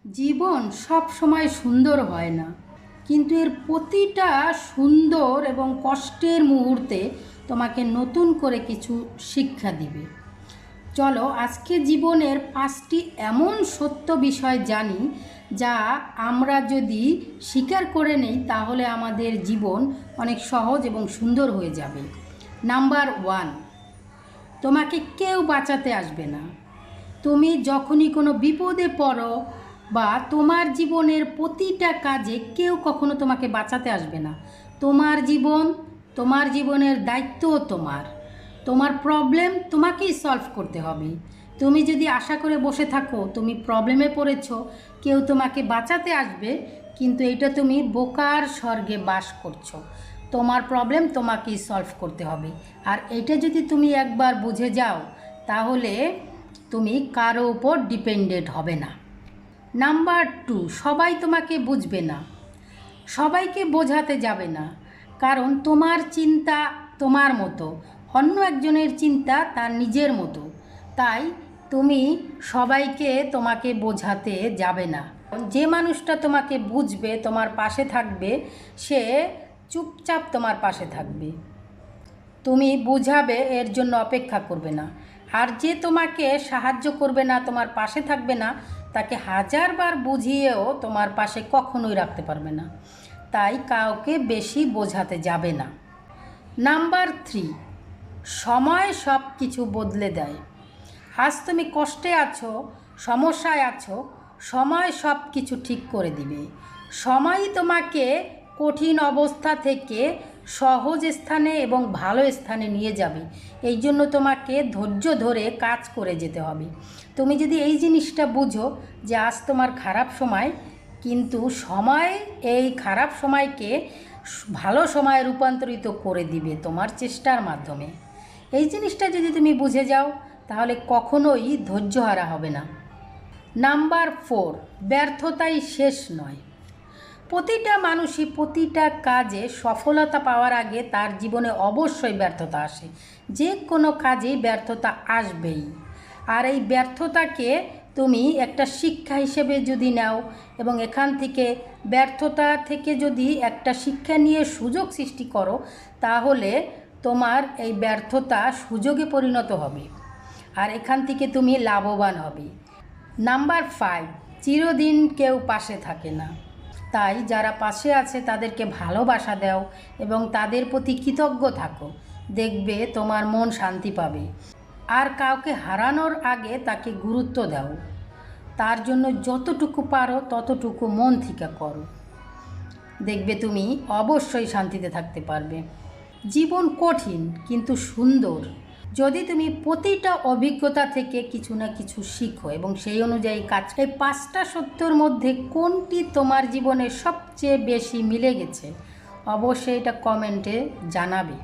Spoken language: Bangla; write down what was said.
জীবন সব সময় সুন্দর হয় না, কিন্তু এর প্রতিটা সুন্দর এবং কষ্টের মুহূর্তে তোমাকে নতুন করে কিছু শিক্ষা দিবে। চলো আজকে জীবনের 5টি এমন সত্য বিষয় জানি যা আমরা যদি স্বীকার করে নেই তাহলে আমাদের জীবন অনেক সহজ এবং সুন্দর হয়ে যাবে। নাম্বার 1, তোমাকে কেউ বাঁচাতে আসবে না। তুমি যখনই কোনো বিপদে পড়ো বা তোমার জীবনের প্রতিটা কাজে কেউ কখনো তোমাকে বাঁচাতে আসবে না। তোমার জীবন, তোমার জীবনের দায়িত্বও তোমার প্রবলেম তোমাকেই সলভ করতে হবে। তুমি যদি আশা করে বসে থাকো তুমি প্রবলেমে পড়েছো, কেউ তোমাকে বাঁচাতে আসবে, কিন্তু এটা তুমি বোকার স্বর্গে বাস করছো। তোমার প্রবলেম তোমাকেই সলভ করতে হবে। আর এটা যদি তুমি একবার বুঝে যাও তাহলে তুমি কারো উপর ডিপেন্ডেন্ট হবে না। নাম্বার 2, সবাই তোমাকে বুঝবে না, সবাইকে বোঝাতে যাবে না, কারণ তোমার চিন্তা তোমার মতো, অন্য একজনের চিন্তা তার নিজের মতো। তাই তুমি সবাইকে তোমাকে বোঝাতে যাবে না। যে মানুষটা তোমাকে বুঝবে, তোমার পাশে থাকবে, সে চুপচাপ তোমার পাশে থাকবে। তুমি বুঝাবে এর জন্য অপেক্ষা করবে না। আর যে তোমাকে সাহায্য করবে না, তোমার পাশে থাকবে না, তাকে হাজারবার বুঝিয়েও তোমার পাশে কখনোই রাখতে পারবে না। তাই কাউকে বেশি বোঝাতে যাবে না। নাম্বার 3, সময় সব কিছু বদলে দেয়। আজ তুমি কষ্টে আছো, সমস্যায় আছো, সময় সব কিছু ঠিক করে দিবে। সময়ই তোমাকে কঠিন অবস্থা থেকে সহজ স্থানে এবং ভালো স্থানে নিয়ে যাবে। এই জন্য তোমাকে ধৈর্য ধরে কাজ করে যেতে হবে। তুমি যদি এই জিনিসটা বুঝো যে আজ তোমার খারাপ সময়, কিন্তু সময় এই খারাপ সময়কে ভালো সময়ে রূপান্তরিত করে দিবে তোমার চেষ্টার মাধ্যমে। এই জিনিসটা যদি তুমি বুঝে যাও তাহলে কখনোই ধৈর্যহারা হবে না। নাম্বার 4, ব্যর্থতাই শেষ নয়। প্রতিটা মানুষই প্রতিটা কাজে সফলতা পাওয়ার আগে তার জীবনে অবশ্যই ব্যর্থতা আসে। যে কোনো কাজেই ব্যর্থতা আসবেই। আর এই ব্যর্থতাকে তুমি একটা শিক্ষা হিসেবে যদি নাও এবং এখান থেকে ব্যর্থতা থেকে যদি একটা শিক্ষা নিয়ে সুযোগ সৃষ্টি করো, তাহলে তোমার এই ব্যর্থতা সুযোগে পরিণত হবে আর এখান থেকে তুমি লাভবান হবে। নাম্বার 5, চিরদিন কেউ পাশে থাকে না। তাই যারা পাশে আছে তাদেরকে ভালোবাসা দাও এবং তাদের প্রতি কৃতজ্ঞ থাকো। দেখবে তোমার মন শান্তি পাবে। আর কাউকে হারানোর আগে তাকে গুরুত্ব দাও। তার জন্য যতটুকু পারো ততটুকু মন থেকে করো। দেখবে তুমি অবশ্যই শান্তিতে থাকতে পারবে। জীবন কঠিন কিন্তু সুন্দর যদি তুমি প্রতিটা অভিজ্ঞতা থেকে কিছু না কিছু শিখো এবং সেই অনুযায়ী কাজ। এই 5টা সত্যর মধ্যে কোনটি তোমার জীবনে সবচেয়ে বেশি মিলে গেছে অবশ্যই এটা কমেন্টে জানাবে।